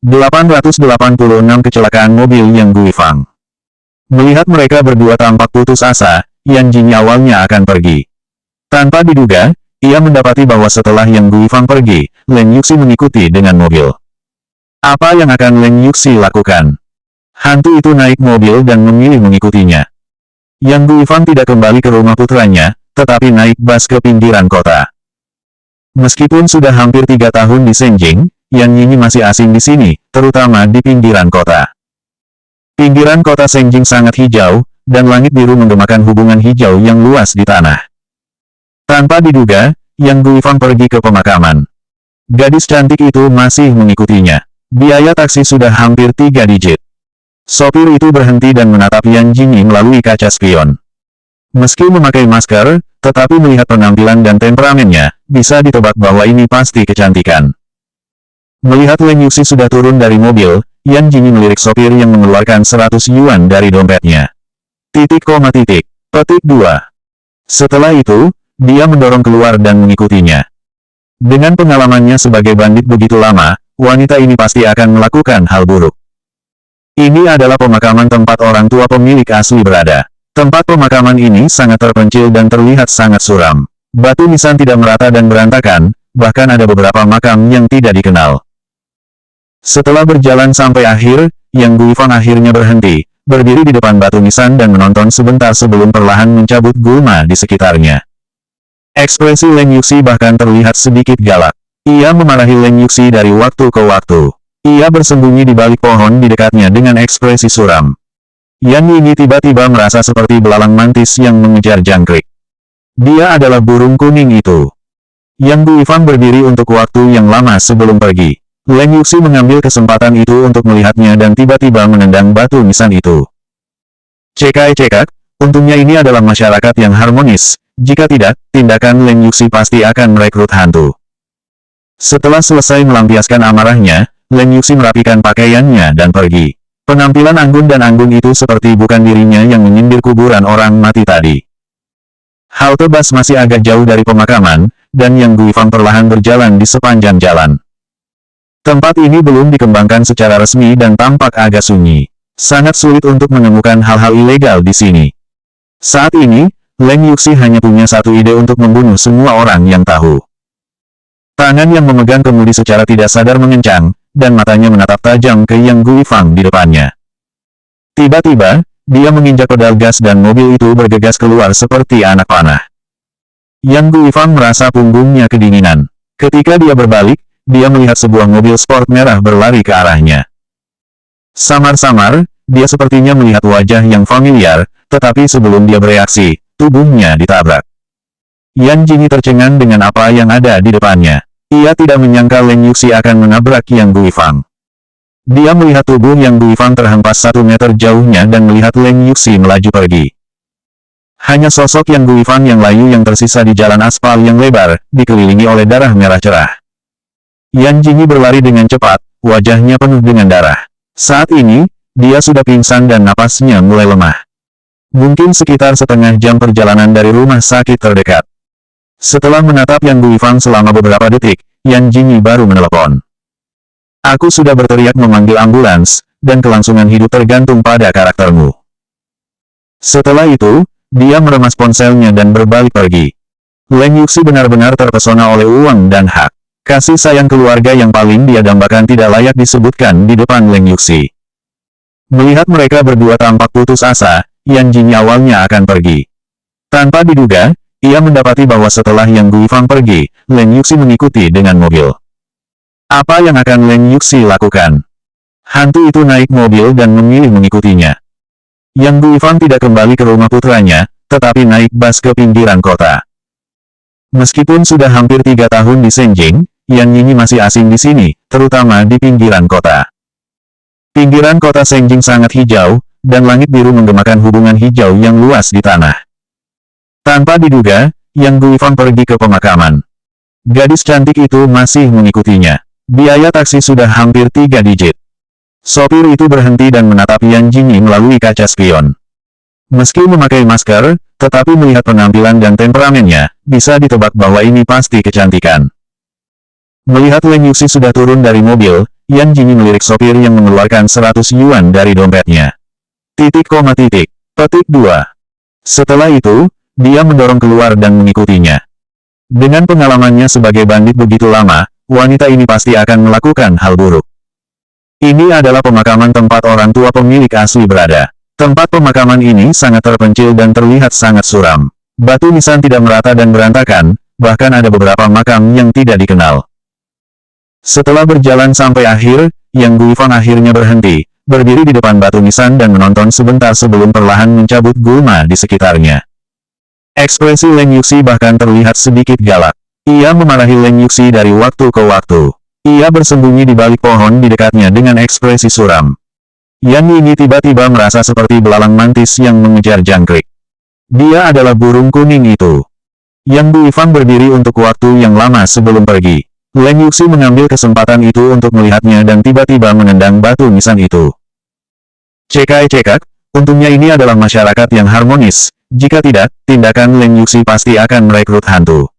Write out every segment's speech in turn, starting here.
886 kecelakaan mobil Yang Guifang. Melihat mereka berdua tampak putus asa, Yan Jingyi awalnya akan pergi. Tanpa diduga, ia mendapati bahwa setelah Yang Guifang pergi, Leng Yuxi mengikuti dengan mobil. Apa yang akan Leng Yuxi lakukan? Hantu itu naik mobil dan memilih mengikutinya. Yang Guifang tidak kembali ke rumah putranya, tetapi naik bus ke pinggiran kota. Meskipun sudah hampir 3 tahun di Senjing, Yan Jingyi masih asing di sini, terutama di pinggiran kota. Pinggiran kota Senjing sangat hijau, dan langit biru menggemakan hubungan hijau yang luas di tanah. Tanpa diduga, Yang Guifang pergi ke pemakaman. Gadis cantik itu masih mengikutinya. Biaya taksi sudah hampir 3 digit. Sopir itu berhenti dan menatap Yan Jingyi melalui kaca spion. Meski memakai masker, tetapi melihat penampilan dan temperamennya, bisa ditebak bahwa ini pasti kecantikan. Melihat Leng Yuxi sudah turun dari mobil, Yan Jingyi melirik sopir yang mengeluarkan 100 yuan dari dompetnya. Petik 2. Setelah itu, dia mendorong keluar dan mengikutinya. Dengan pengalamannya sebagai bandit begitu lama, wanita ini pasti akan melakukan hal buruk. Ini adalah pemakaman tempat orang tua pemilik asli berada. Tempat pemakaman ini sangat terpencil dan terlihat sangat suram. Batu nisan tidak merata dan berantakan, bahkan ada beberapa makam yang tidak dikenal. Setelah berjalan sampai akhir, Yang Guifang akhirnya berhenti, berdiri di depan batu nisan dan menonton sebentar sebelum perlahan mencabut gulma di sekitarnya. Ekspresi Leng Yuxi bahkan terlihat sedikit galak. Ia memarahi Leng Yuxi dari waktu ke waktu. Ia bersembunyi di balik pohon di dekatnya dengan ekspresi suram. Yan Jingyi tiba-tiba merasa seperti belalang mantis yang mengejar jangkrik. Dia adalah burung kuning itu. Yang Guifang berdiri untuk waktu yang lama sebelum pergi. Leng Yuxi mengambil kesempatan itu untuk melihatnya dan tiba-tiba menendang batu nisan itu. Cekak, untungnya ini adalah masyarakat yang harmonis. Jika tidak, tindakan Leng Yuxi pasti akan merekrut hantu. Setelah selesai melampiaskan amarahnya, Leng Yuxi merapikan pakaiannya dan pergi. Penampilan anggun dan anggun itu seperti bukan dirinya yang menyindir kuburan orang mati tadi. Halte bus masih agak jauh dari pemakaman, dan Yang Guifang perlahan berjalan di sepanjang jalan. Tempat ini belum dikembangkan secara resmi dan tampak agak sunyi. Sangat sulit untuk menemukan hal-hal ilegal di sini. Saat ini, Leng Yuxi hanya punya satu ide untuk membunuh semua orang yang tahu. Tangan yang memegang kemudi secara tidak sadar mengencang, dan matanya menatap tajam ke Yang Guifang di depannya. Tiba-tiba, dia menginjak pedal gas dan mobil itu bergegas keluar seperti anak panah. Yang Guifang merasa punggungnya kedinginan. Ketika dia berbalik, dia melihat sebuah mobil sport merah berlari ke arahnya. Samar-samar, dia sepertinya melihat wajah yang familiar, tetapi sebelum dia bereaksi, tubuhnya ditabrak. Yan Jingyi tercengang dengan apa yang ada di depannya. Ia tidak menyangka Leng Yuxi akan menabrak Yang Guifang. Dia melihat tubuh Yang Guifang terhempas 1 meter jauhnya dan melihat Leng Yuxi melaju pergi. Hanya sosok Yang Guifang yang layu yang tersisa di jalan aspal yang lebar, dikelilingi oleh darah merah cerah. Yan Jingyi berlari dengan cepat, wajahnya penuh dengan darah. Saat ini, dia sudah pingsan dan napasnya mulai lemah. Mungkin sekitar setengah jam perjalanan dari rumah sakit terdekat. Setelah menatap Yang Guifang selama beberapa detik, Yan Jingyi baru menelepon. Aku sudah berteriak memanggil ambulans, dan kelangsungan hidup tergantung pada karaktermu. Setelah itu, dia meremas ponselnya dan berbalik pergi. Leng Yuxi benar-benar terpesona oleh uang dan hak. Kasih sayang keluarga yang paling dia dambakan tidak layak disebutkan di depan Leng Yuxi. Melihat mereka berdua tampak putus asa, Yan Jingyi awalnya akan pergi. Tanpa diduga, ia mendapati bahwa setelah Yang Guifang pergi, Leng Yuxi mengikuti dengan mobil. Apa yang akan Leng Yuxi lakukan? Hantu itu naik mobil dan memilih mengikutinya. Yang Guifang tidak kembali ke rumah putranya, tetapi naik bus ke pinggiran kota. Meskipun sudah hampir 3 tahun di Senjing, Yan Jingyi masih asing di sini, terutama di pinggiran kota. Pinggiran kota Senjing sangat hijau, dan langit biru menggemakan hubungan hijau yang luas di tanah. Tanpa diduga, Yang Guifang pergi ke pemakaman. Gadis cantik itu masih mengikutinya. Biaya taksi sudah hampir 3 digit. Sopir itu berhenti dan menatap Yan Jingyi melalui kaca spion. Meski memakai masker, tetapi melihat penampilan dan temperamennya, bisa ditebak bahwa ini pasti kecantikan. Melihat Leng Yuxi sudah turun dari mobil, Yan Jingyi melirik sopir yang mengeluarkan 100 yuan dari dompetnya. Petik 2. Setelah itu, dia mendorong keluar dan mengikutinya. Dengan pengalamannya sebagai bandit begitu lama, wanita ini pasti akan melakukan hal buruk. Ini adalah pemakaman tempat orang tua pemilik asli berada. Tempat pemakaman ini sangat terpencil dan terlihat sangat suram. Batu nisan tidak merata dan berantakan, bahkan ada beberapa makam yang tidak dikenal. Setelah berjalan sampai akhir, Yang Guifang akhirnya berhenti, berdiri di depan batu nisan dan menonton sebentar sebelum perlahan mencabut gulma di sekitarnya. Ekspresi Leng Yuxi bahkan terlihat sedikit galak. Ia memarahi Leng Yuxi dari waktu ke waktu. Ia bersembunyi di balik pohon di dekatnya dengan ekspresi suram. Yan Yinyi tiba-tiba merasa seperti belalang mantis yang mengejar jangkrik. Dia adalah burung kuning itu. Yang Guifang berdiri untuk waktu yang lama sebelum pergi. Leng Yuxi mengambil kesempatan itu untuk melihatnya dan tiba-tiba menendang batu nisan itu. Cekak, untungnya ini adalah masyarakat yang harmonis. Jika tidak, tindakan Leng Yuxi pasti akan merekrut hantu.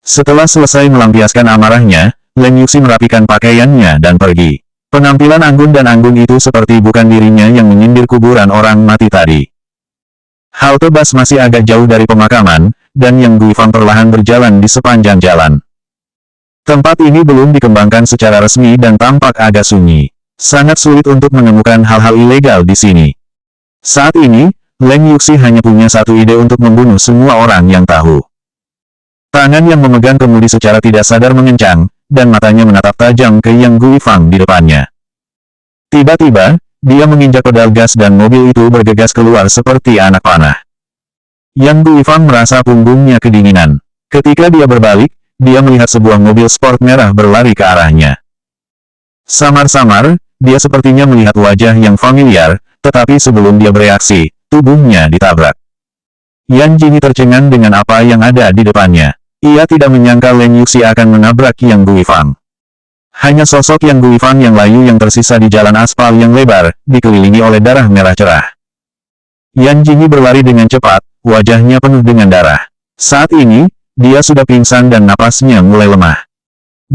Setelah selesai melampiaskan amarahnya, Leng Yuxi merapikan pakaiannya dan pergi. Penampilan anggun dan anggun itu seperti bukan dirinya yang menyindir kuburan orang mati tadi. Halte bus masih agak jauh dari pemakaman, dan Yang Guifang perlahan berjalan di sepanjang jalan. Tempat ini belum dikembangkan secara resmi dan tampak agak sunyi. Sangat sulit untuk menemukan hal-hal ilegal di sini. Saat ini, Leng Yuxi hanya punya satu ide untuk membunuh semua orang yang tahu. Tangan yang memegang kemudi secara tidak sadar mengencang, dan matanya menatap tajam ke Yang Guifang di depannya. Tiba-tiba, dia menginjak pedal gas dan mobil itu bergegas keluar seperti anak panah. Yang Guifang merasa punggungnya kedinginan. Ketika dia berbalik, dia melihat sebuah mobil sport merah berlari ke arahnya. Samar-samar, dia sepertinya melihat wajah yang familiar, tetapi sebelum dia bereaksi, tubuhnya ditabrak. Yan Jingyi tercengang dengan apa yang ada di depannya. Ia tidak menyangka Leng Yuxi akan menabrak Yang Guifang. Hanya sosok Yang Guifang yang layu yang tersisa di jalan aspal yang lebar, dikelilingi oleh darah merah cerah. Yan Jingyi berlari dengan cepat, wajahnya penuh dengan darah. Saat ini, dia sudah pingsan dan napasnya mulai lemah.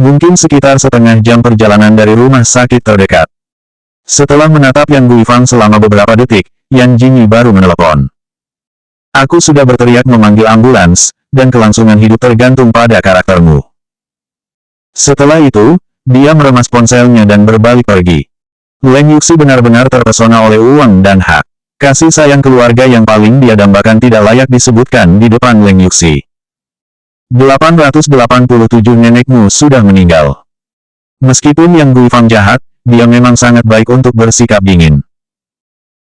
Mungkin sekitar setengah jam perjalanan dari rumah sakit terdekat. Setelah menatap Yang Guifang selama beberapa detik, Yan Jingyi baru menelepon. Aku sudah berteriak memanggil ambulans, dan kelangsungan hidup tergantung pada karaktermu. Setelah itu, dia meremas ponselnya dan berbalik pergi. Leng Yuxi benar-benar terpesona oleh uang dan hak. Kasih sayang keluarga yang paling dia dambakan tidak layak disebutkan di depan Leng Yuxi. 887 nenekmu sudah meninggal. Meskipun Yang Guifang jahat, dia memang sangat baik untuk bersikap dingin.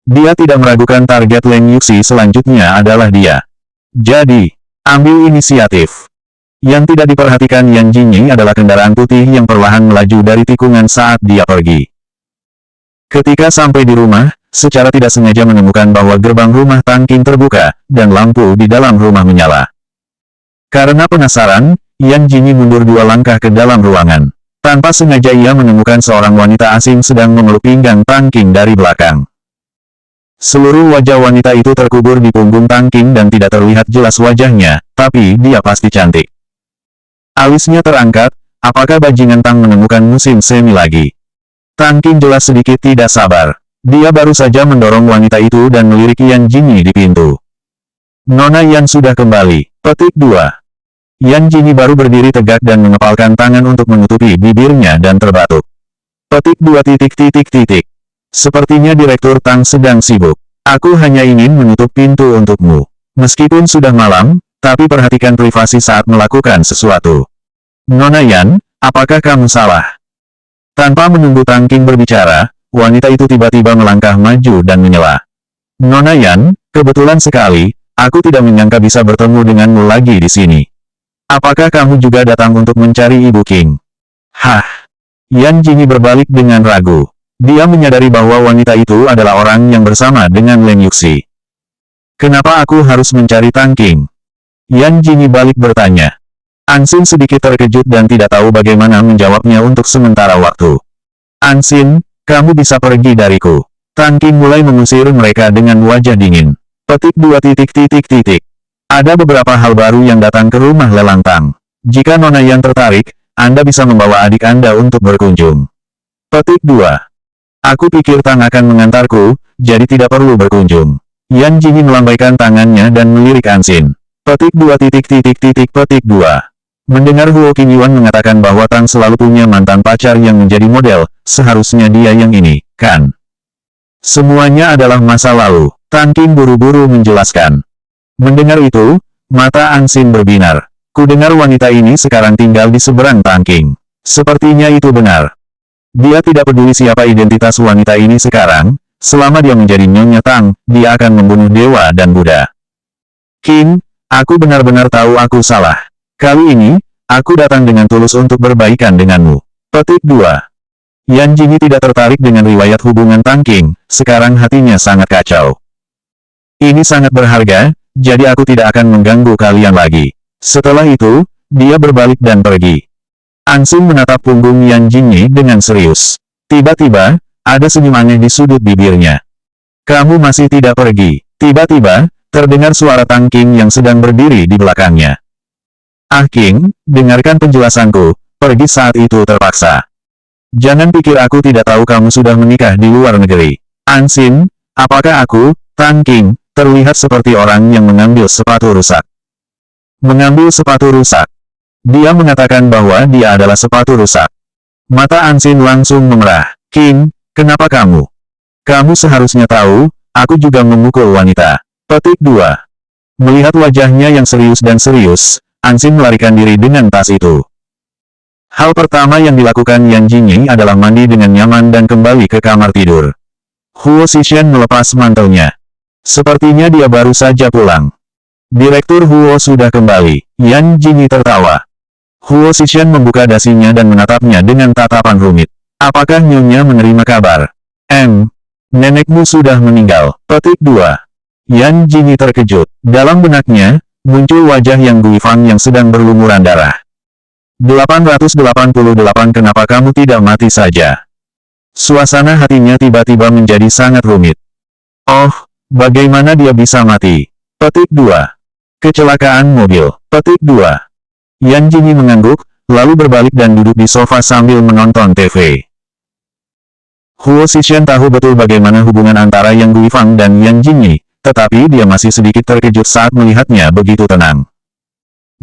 Dia tidak meragukan target Leng Yuxi selanjutnya adalah dia. Jadi, ambil inisiatif. Yang tidak diperhatikan Yan Jingyi adalah kendaraan putih yang perlahan melaju dari tikungan saat dia pergi. Ketika sampai di rumah, secara tidak sengaja menemukan bahwa gerbang rumah Tangking terbuka, dan lampu di dalam rumah menyala. Karena penasaran, Yan Jingyi mundur 2 langkah ke dalam ruangan. Tanpa sengaja ia menemukan seorang wanita asing sedang memeluk pinggang Tangking dari belakang. Seluruh wajah wanita itu terkubur di punggung Tangking dan tidak terlihat jelas wajahnya, tapi dia pasti cantik. Alisnya terangkat, apakah bajingan Tang menemukan musim semi lagi? Tangking jelas sedikit tidak sabar. Dia baru saja mendorong wanita itu dan melirik Yan Jingyi di pintu. Nona Yan sudah kembali. Petik 2. Yan Jingyi baru berdiri tegak dan mengepalkan tangan untuk menutupi bibirnya dan terbatuk. Petik 2. Sepertinya Direktur Tang sedang sibuk. Aku hanya ingin menutup pintu untukmu. Meskipun sudah malam, tapi perhatikan privasi saat melakukan sesuatu. Nona Yan, apakah kamu salah? Tanpa menunggu Tangking berbicara, wanita itu tiba-tiba melangkah maju dan menyela. Nona Yan, kebetulan sekali, aku tidak menyangka bisa bertemu denganmu lagi di sini. Apakah kamu juga datang untuk mencari Ibu King? Hah? Yan Jingyi berbalik dengan ragu. Dia menyadari bahwa wanita itu adalah orang yang bersama dengan Leng Yuxi. Kenapa aku harus mencari Tangking? Yan Jingyi balik bertanya. Ansin sedikit terkejut dan tidak tahu bagaimana menjawabnya untuk sementara waktu. Ansin, kamu bisa pergi dariku. Tangking mulai mengusir mereka dengan wajah dingin. Petik 2. Ada beberapa hal baru yang datang ke rumah lelang Tang. Jika Nona Yan tertarik, Anda bisa membawa adik Anda untuk berkunjung. Petik 2. Aku pikir Tang akan mengantarku, jadi tidak perlu berkunjung. Yan Jingyi melambaikan tangannya dan melirik Ansin. Petik 2. Petik 2. Mendengar Huo Qingyuan mengatakan bahwa Tang selalu punya mantan pacar yang menjadi model, seharusnya dia yang ini, kan? Semuanya adalah masa lalu. Tang Qing buru-buru menjelaskan. Mendengar itu, mata Ansin berbinar. Kudengar wanita ini sekarang tinggal di seberang Tang Qing. Sepertinya itu benar. Dia tidak peduli siapa identitas wanita ini sekarang, selama dia menjadi Nyonya Tang, dia akan membunuh dewa dan Buddha. Qing, aku benar-benar tahu aku salah. Kali ini, aku datang dengan tulus untuk berbaikan denganmu. Petik 2. Yan Jingyi tidak tertarik dengan riwayat hubungan Tang Qing, sekarang hatinya sangat kacau. Ini sangat berharga, jadi aku tidak akan mengganggu kalian lagi. Setelah itu, dia berbalik dan pergi. Ansin menatap punggung Yan Jingyi dengan serius. Tiba-tiba, ada senyum aneh di sudut bibirnya. Kamu masih tidak pergi. Tiba-tiba, terdengar suara Tang Qing yang sedang berdiri di belakangnya. Ah Qing, dengarkan penjelasanku, pergi saat itu terpaksa. Jangan pikir aku tidak tahu kamu sudah menikah di luar negeri. Ansin, apakah aku, Tang Qing, terlihat seperti orang yang mengambil sepatu rusak? Mengambil sepatu rusak. Dia mengatakan bahwa dia adalah sepatu rusak. Mata Ansin langsung memerah. Qing, kenapa kamu? Kamu seharusnya tahu, aku juga memukul wanita. Petik 2. Melihat wajahnya yang serius dan serius, Ansin melarikan diri dengan tas itu. Hal pertama yang dilakukan Yan Jingyi adalah mandi dengan nyaman dan kembali ke kamar tidur. Huo Xishan melepas mantelnya. Sepertinya dia baru saja pulang. Direktur Huo sudah kembali. Yan Jingyi tertawa. Huo Xishan membuka dasinya dan menatapnya dengan tatapan rumit. Apakah Nyonya menerima kabar? Nenekmu sudah meninggal. Petik 2. Yan Jingyi terkejut. Dalam benaknya, muncul wajah Yang Guifang yang sedang berlumuran darah. 888 Kenapa kamu tidak mati saja? Suasana hatinya tiba-tiba menjadi sangat rumit. Oh, bagaimana dia bisa mati? Petik 2. Kecelakaan mobil. Petik 2. Yan Jingyi mengangguk, lalu berbalik dan duduk di sofa sambil menonton TV. Huo Xishan tahu betul bagaimana hubungan antara Yang Guifang dan Yan Jingyi, tetapi dia masih sedikit terkejut saat melihatnya begitu tenang.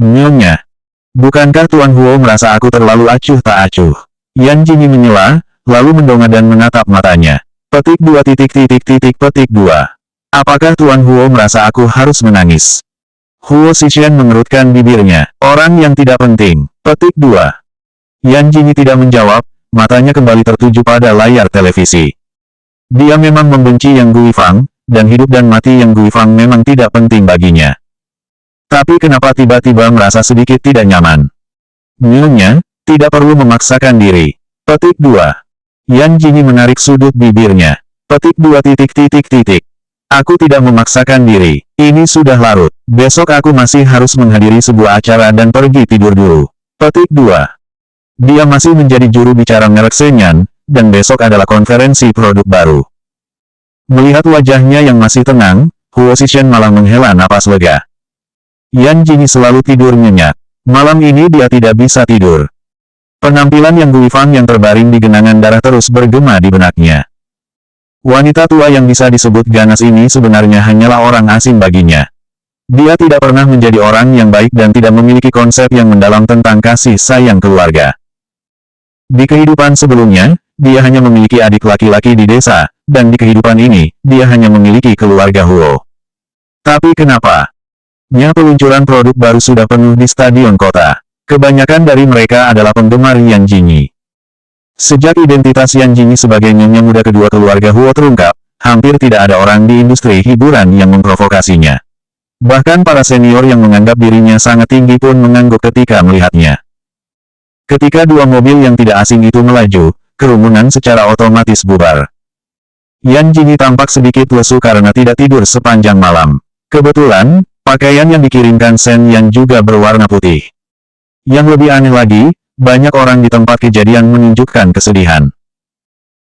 Nyonya, bukankah Tuan Huo merasa aku terlalu acuh tak acuh? Yan Jingyi menyela, lalu mendongak dan menatap matanya. Petik 2. Petik 2. Apakah Tuan Huo merasa aku harus menangis? Huo Xishan mengerutkan bibirnya. Orang yang tidak penting. Petik 2. Yan Jingyi tidak menjawab, matanya kembali tertuju pada layar televisi. Dia memang membenci Yang Guifang, dan hidup dan mati Yang Guifang memang tidak penting baginya. Tapi kenapa tiba-tiba merasa sedikit tidak nyaman? Nyonya, tidak perlu memaksakan diri. Petik 2. Yan Jingyi menarik sudut bibirnya. Petik 2. Aku tidak memaksakan diri. Ini sudah larut. Besok aku masih harus menghadiri sebuah acara dan pergi tidur dulu. Petik 2. Dia masih menjadi juru bicara merek Senyan, dan besok adalah konferensi produk baru. Melihat wajahnya yang masih tenang, Huo Xishan malah menghela napas lega. Yan Jingyi selalu tidur nyenyak. Malam ini dia tidak bisa tidur. Penampilan Yang Guifang yang terbaring di genangan darah terus bergema di benaknya. Wanita tua yang bisa disebut ganas ini sebenarnya hanyalah orang asing baginya. Dia tidak pernah menjadi orang yang baik dan tidak memiliki konsep yang mendalam tentang kasih sayang keluarga. Di kehidupan sebelumnya, dia hanya memiliki adik laki-laki di desa, dan di kehidupan ini, dia hanya memiliki keluarga Huo. Tapi kenapa? Peluncuran produk baru sudah penuh di stadion kota. Kebanyakan dari mereka adalah penggemar Yan Jingyi. Sejak identitas Yan Jingyi sebagai nyonya muda kedua keluarga Huo terungkap, hampir tidak ada orang di industri hiburan yang memprovokasinya. Bahkan para senior yang menganggap dirinya sangat tinggi pun mengangguk ketika melihatnya. Ketika dua mobil yang tidak asing itu melaju, kerumunan secara otomatis bubar. Yan Jingyi tampak sedikit lesu karena tidak tidur sepanjang malam. Kebetulan, pakaian yang dikirimkan Shen Yan juga berwarna putih. Yang lebih aneh lagi, banyak orang di tempat kejadian menunjukkan kesedihan.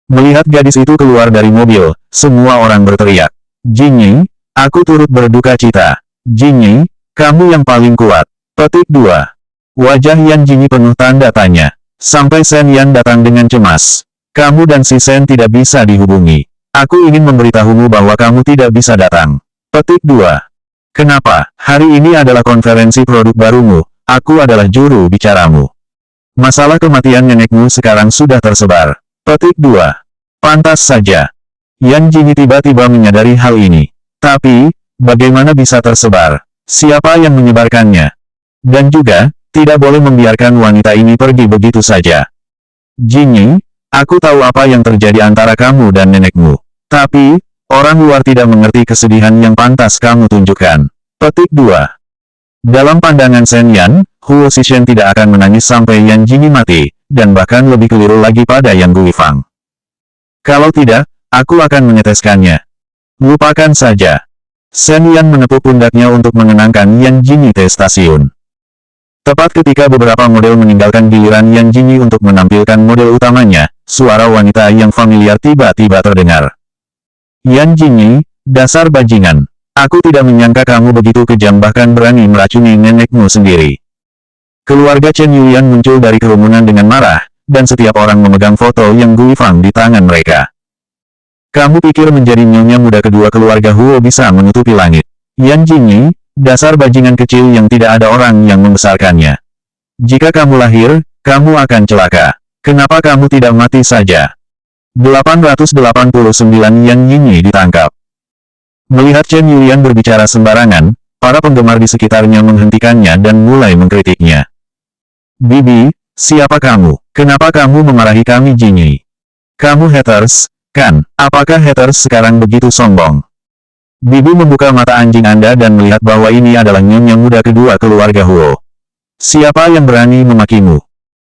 Melihat gadis itu keluar dari mobil, semua orang berteriak, "Jingyi, aku turut berduka cita. Jingyi, kamu yang paling kuat." Petik 2. Wajah Yan Jingyi penuh tanda tanya. Sampai Shen Yan datang dengan cemas. Kamu dan si Sen tidak bisa dihubungi. Aku ingin memberitahumu bahwa kamu tidak bisa datang. Petik 2. Kenapa? Hari ini adalah konferensi produk barumu. Aku adalah juru bicaramu. Masalah kematian nenekmu sekarang sudah tersebar. Petik 2. Pantas saja. Yan Jingyi tiba-tiba menyadari hal ini. Tapi, bagaimana bisa tersebar? Siapa yang menyebarkannya? Dan juga, tidak boleh membiarkan wanita ini pergi begitu saja. Jingyi, aku tahu apa yang terjadi antara kamu dan nenekmu. Tapi, orang luar tidak mengerti kesedihan yang pantas kamu tunjukkan. Petik 2. Dalam pandangan Shen Yan, Huo Zishen tidak akan menangis sampai Yan Jingyi mati, dan bahkan lebih keliru lagi pada Yang Guifang. Kalau tidak, aku akan meneteskannya. Lupakan saja. Shen Yan menepuk pundaknya untuk menenangkan Yan Jingyi di stasiun. Tepat ketika beberapa model meninggalkan giliran Yan Jingyi untuk menampilkan model utamanya, suara wanita yang familiar tiba-tiba terdengar. Yan Jingyi, dasar bajingan. Aku tidak menyangka kamu begitu kejam bahkan berani meracuni nenekmu sendiri. Keluarga Chen Yulian muncul dari kerumunan dengan marah, dan setiap orang memegang foto Yang Guifang di tangan mereka. Kamu pikir menjadi nyonya muda kedua keluarga Huo bisa menutupi langit? Yan Jingyi, dasar bajingan kecil yang tidak ada orang yang membesarkannya. Jika kamu lahir, kamu akan celaka. Kenapa kamu tidak mati saja? 889 Yan Jingyi ditangkap. Melihat Chen Yulian berbicara sembarangan, para penggemar di sekitarnya menghentikannya dan mulai mengkritiknya. Bibi, siapa kamu? Kenapa kamu memarahi kami Jingyi? Kamu haters, kan? Apakah haters sekarang begitu sombong? Bibi membuka mata anjing Anda dan melihat bahwa ini adalah nyonya muda kedua keluarga Huo. Siapa yang berani memakimu?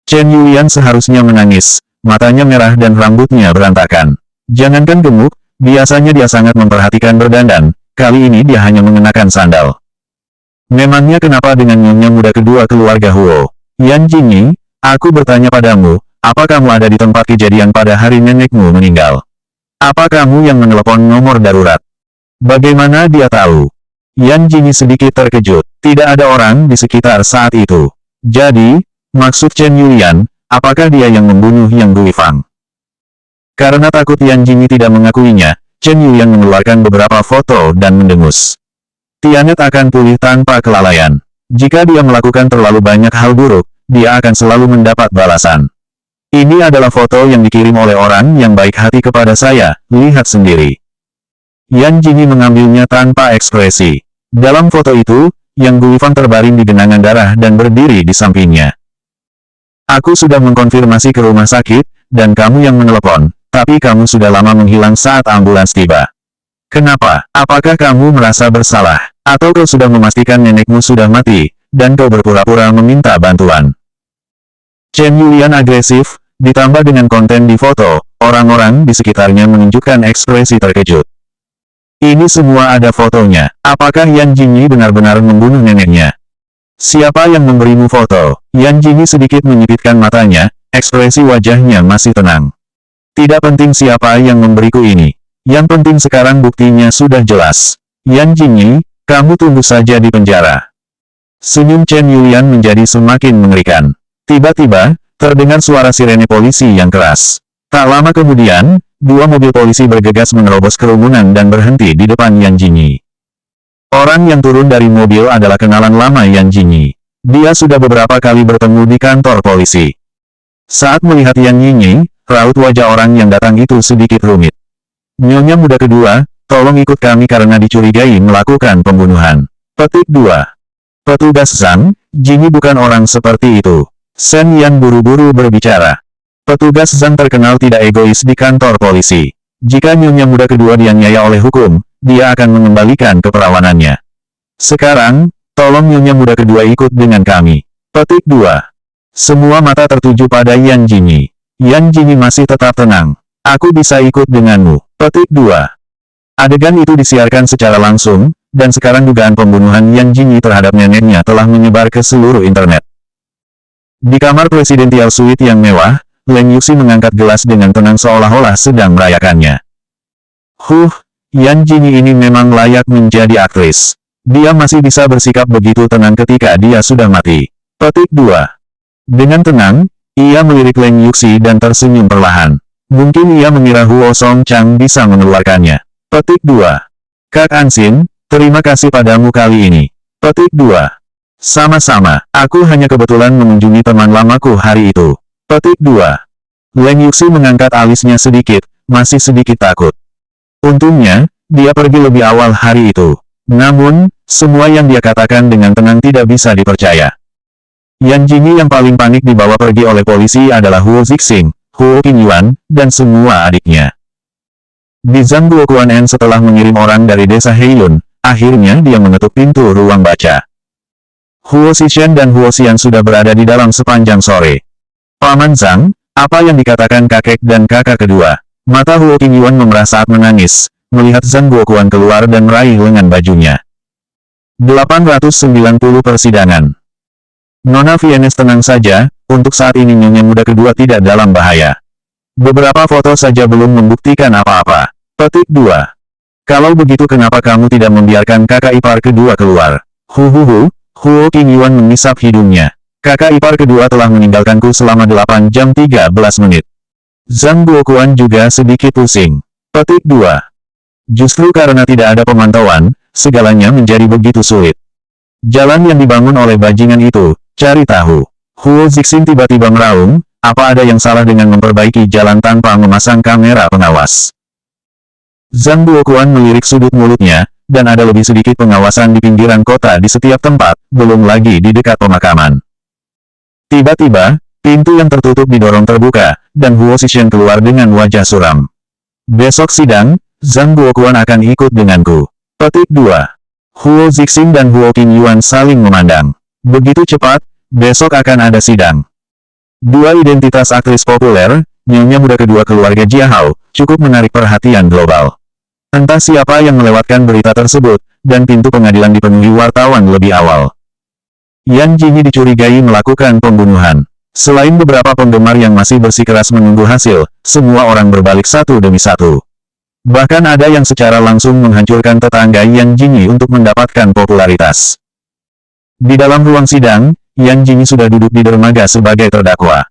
Chen Yulian seharusnya menangis, matanya merah dan rambutnya berantakan. Jangankan gemuk, biasanya dia sangat memperhatikan berdandan, kali ini dia hanya mengenakan sandal. Memangnya kenapa dengan nyonya muda kedua keluarga Huo? Yan Jingyi, aku bertanya padamu, apa kamu ada di tempat kejadian pada hari nenekmu meninggal? Apa kamu yang menelepon nomor darurat? Bagaimana dia tahu? Yan Jingyi sedikit terkejut. Tidak ada orang di sekitar saat itu. Jadi, maksud Chen Yulian, apakah dia yang membunuh Yang Guifang? Karena takut Yan Jingyi tidak mengakuinya, Chen Yulian mengeluarkan beberapa foto dan mendengus. Tianet akan pulih tanpa kelalaian. Jika dia melakukan terlalu banyak hal buruk, dia akan selalu mendapat balasan. Ini adalah foto yang dikirim oleh orang yang baik hati kepada saya, lihat sendiri. Yan Jingyi mengambilnya tanpa ekspresi. Dalam foto itu, Yang Guifang terbaring di genangan darah dan berdiri di sampingnya. Aku sudah mengkonfirmasi ke rumah sakit, dan kamu yang menelepon, tapi kamu sudah lama menghilang saat ambulans tiba. Kenapa? Apakah kamu merasa bersalah? Atau kau sudah memastikan nenekmu sudah mati, dan kau berpura-pura meminta bantuan? Chen Yulian agresif, ditambah dengan konten di foto, orang-orang di sekitarnya menunjukkan ekspresi terkejut. Ini semua ada fotonya. Apakah Yan Jingyi benar-benar membunuh neneknya? Siapa yang memberimu foto? Yan Jingyi sedikit menyipitkan matanya, ekspresi wajahnya masih tenang. Tidak penting siapa yang memberiku ini. Yang penting sekarang buktinya sudah jelas. Yan Jingyi, kamu tunggu saja di penjara. Senyum Chen Yulian menjadi semakin mengerikan. Tiba-tiba, terdengar suara sirene polisi yang keras. Tak lama kemudian, dua mobil polisi bergegas menerobos kerumunan dan berhenti di depan Yan Jingyi. Orang yang turun dari mobil adalah kenalan lama Yan Jingyi. Dia sudah beberapa kali bertemu di kantor polisi. Saat melihat Yan Jingyi, raut wajah orang yang datang itu sedikit rumit. Nyonya muda kedua, tolong ikut kami karena dicurigai melakukan pembunuhan. Petik 2. Petugas Zhang, Jingyi bukan orang seperti itu. Shen Yan buru-buru berbicara. Petugas Zhang terkenal tidak egois di kantor polisi. Jika nyonya muda kedua dianiaya oleh hukum, dia akan mengembalikan keperawanannya. Sekarang, tolong nyonya muda kedua ikut dengan kami. Petik 2. Semua mata tertuju pada Yan Jingyi. Yan Jingyi masih tetap tenang. Aku bisa ikut denganmu. Petik 2. Adegan itu disiarkan secara langsung, dan sekarang dugaan pembunuhan Yan Jingyi terhadap neneknya telah menyebar ke seluruh internet. Di kamar Presidential Suite yang mewah, Leng Yuxi mengangkat gelas dengan tenang seolah-olah sedang merayakannya. Yan Jingyi ini memang layak menjadi aktris. Dia masih bisa bersikap begitu tenang ketika dia sudah mati. Petik 2. Dengan tenang, ia melirik Leng Yuxi dan tersenyum perlahan. Mungkin ia mengira Huo Songchang bisa mengeluarkannya. Petik 2. Kak Ansin, terima kasih padamu kali ini. Petik 2. Sama-sama, aku hanya kebetulan mengunjungi teman lamaku hari itu. Petik 2. Leng Yuxi mengangkat alisnya sedikit, masih sedikit takut. Untungnya, dia pergi lebih awal hari itu. Namun, semua yang dia katakan dengan tenang tidak bisa dipercaya. Yan Jingyi yang paling panik dibawa pergi oleh polisi adalah Huo Zixing, Huo Qingyuan, dan semua adiknya. Di Zhangguoquan setelah mengirim orang dari desa Heilun, akhirnya dia mengetuk pintu ruang baca. Huo Zixuan dan Huo Xian sudah berada di dalam sepanjang sore. Paman Zhang, apa yang dikatakan kakek dan kakak kedua? Mata Huo Qingyuan memerah saat menangis, melihat Zhangguoquan keluar dan meraih lengan bajunya. 890 persidangan. Nona Vienes tenang saja, untuk saat ini nyonya muda kedua tidak dalam bahaya. Beberapa foto saja belum membuktikan apa-apa. Petik 2. Kalau begitu kenapa kamu tidak membiarkan kakak ipar kedua keluar? Huhuhu, Huo Qingyuan mengisap hidungnya. Kakak ipar kedua telah meninggalkanku selama 8 jam 13 menit. Zhangguoquan juga sedikit pusing. Petik 2. Justru karena tidak ada pemantauan, segalanya menjadi begitu sulit. Jalan yang dibangun oleh bajingan itu, cari tahu. Huo Zixing tiba-tiba meraung, apa ada yang salah dengan memperbaiki jalan tanpa memasang kamera pengawas? Zhangguoquan melirik sudut mulutnya, dan ada lebih sedikit pengawasan di pinggiran kota di setiap tempat, belum lagi di dekat pemakaman. Tiba-tiba, pintu yang tertutup didorong terbuka, dan Huo Zixing keluar dengan wajah suram. Besok sidang, Zhangguoquan akan ikut denganku. Petik 2. Huo Zixing dan Huo Qingyuan saling memandang. Begitu cepat, besok akan ada sidang. Dua identitas aktris populer, nyonya muda kedua keluarga Jia Hao, cukup menarik perhatian global. Entah siapa yang melewatkan berita tersebut, dan pintu pengadilan dipenuhi wartawan lebih awal. Yan Jingyi dicurigai melakukan pembunuhan. Selain beberapa penggemar yang masih bersikeras menunggu hasil, semua orang berbalik satu demi satu. Bahkan ada yang secara langsung menghancurkan tetangga Yan Jingyi untuk mendapatkan popularitas. Di dalam ruang sidang, Yan Jingyi sudah duduk di dermaga sebagai terdakwa.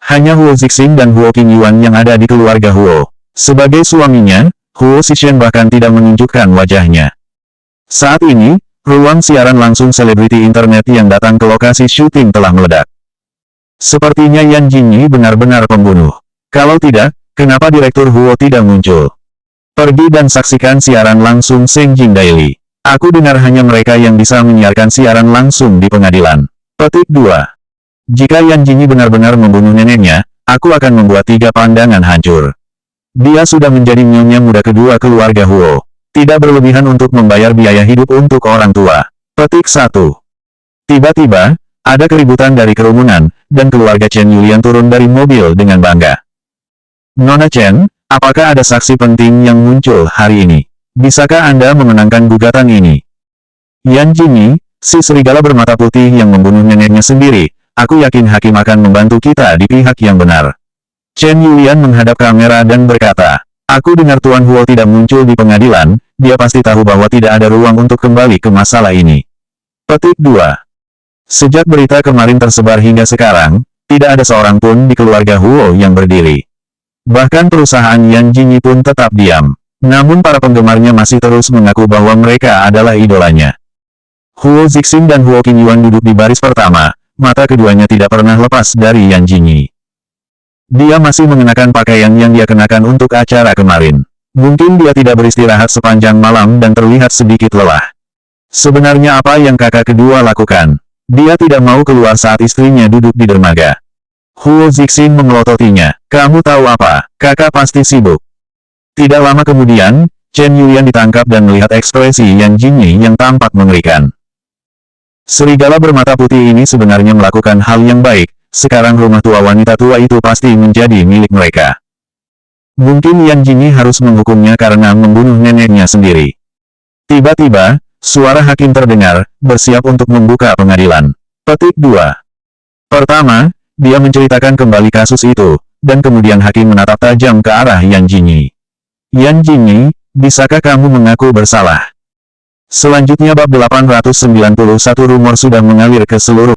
Hanya Huo Zixing dan Huo Qingyuan yang ada di keluarga Huo. Sebagai suaminya, Huo Zixuan bahkan tidak menunjukkan wajahnya. Saat ini, ruang siaran langsung selebriti internet yang datang ke lokasi syuting telah meledak. Sepertinya Yan Jingyi benar-benar pembunuh. Kalau tidak, kenapa Direktur Huo tidak muncul? Pergi dan saksikan siaran langsung Sengjing Daily. Aku dengar hanya mereka yang bisa menyiarkan siaran langsung di pengadilan. Petik 2. Jika Yan Jingyi benar-benar membunuh neneknya, aku akan membuat 3 pandangan hancur. Dia sudah menjadi nyonya muda kedua keluarga Huo. Tidak berlebihan untuk membayar biaya hidup untuk orang tua. Petik 1. Tiba-tiba, ada keributan dari kerumunan, dan keluarga Chen Yulian turun dari mobil dengan bangga. Nona Chen, apakah ada saksi penting yang muncul hari ini? Bisakah Anda memenangkan gugatan ini? Yan Jingyi, si serigala bermata putih yang membunuh neneknya sendiri, aku yakin hakim akan membantu kita di pihak yang benar. Chen Yulian menghadap kamera dan berkata, aku dengar Tuan Huo tidak muncul di pengadilan, dia pasti tahu bahwa tidak ada ruang untuk kembali ke masalah ini. Petik 2. Sejak berita kemarin tersebar hingga sekarang, tidak ada seorang pun di keluarga Huo yang berdiri. Bahkan perusahaan Yan Jingyi pun tetap diam. Namun para penggemarnya masih terus mengaku bahwa mereka adalah idolanya. Huo Zixing dan Huo Qingyuan duduk di baris pertama, mata keduanya tidak pernah lepas dari Yan Jingyi. Dia masih mengenakan pakaian yang dia kenakan untuk acara kemarin. Mungkin dia tidak beristirahat sepanjang malam dan terlihat sedikit lelah. Sebenarnya apa yang kakak kedua lakukan? Dia tidak mau keluar saat istrinya duduk di dermaga. Huo Zixing memelototinya. Kamu tahu apa? Kakak pasti sibuk. Tidak lama kemudian, Chen Yulian ditangkap dan melihat ekspresi Yan Jingyi yang tampak mengerikan. Serigala bermata putih ini sebenarnya melakukan hal yang baik, sekarang rumah tua wanita tua itu pasti menjadi milik mereka. Mungkin Yan Jingyi harus menghukumnya karena membunuh neneknya sendiri. Tiba-tiba, suara hakim terdengar, bersiap untuk membuka pengadilan. Petik 2. Pertama, dia menceritakan kembali kasus itu, dan kemudian hakim menatap tajam ke arah Yan Jingyi. Yan Jingyi, bisakah kamu mengaku bersalah? Selanjutnya bab 891 rumor sudah mengalir ke seluruh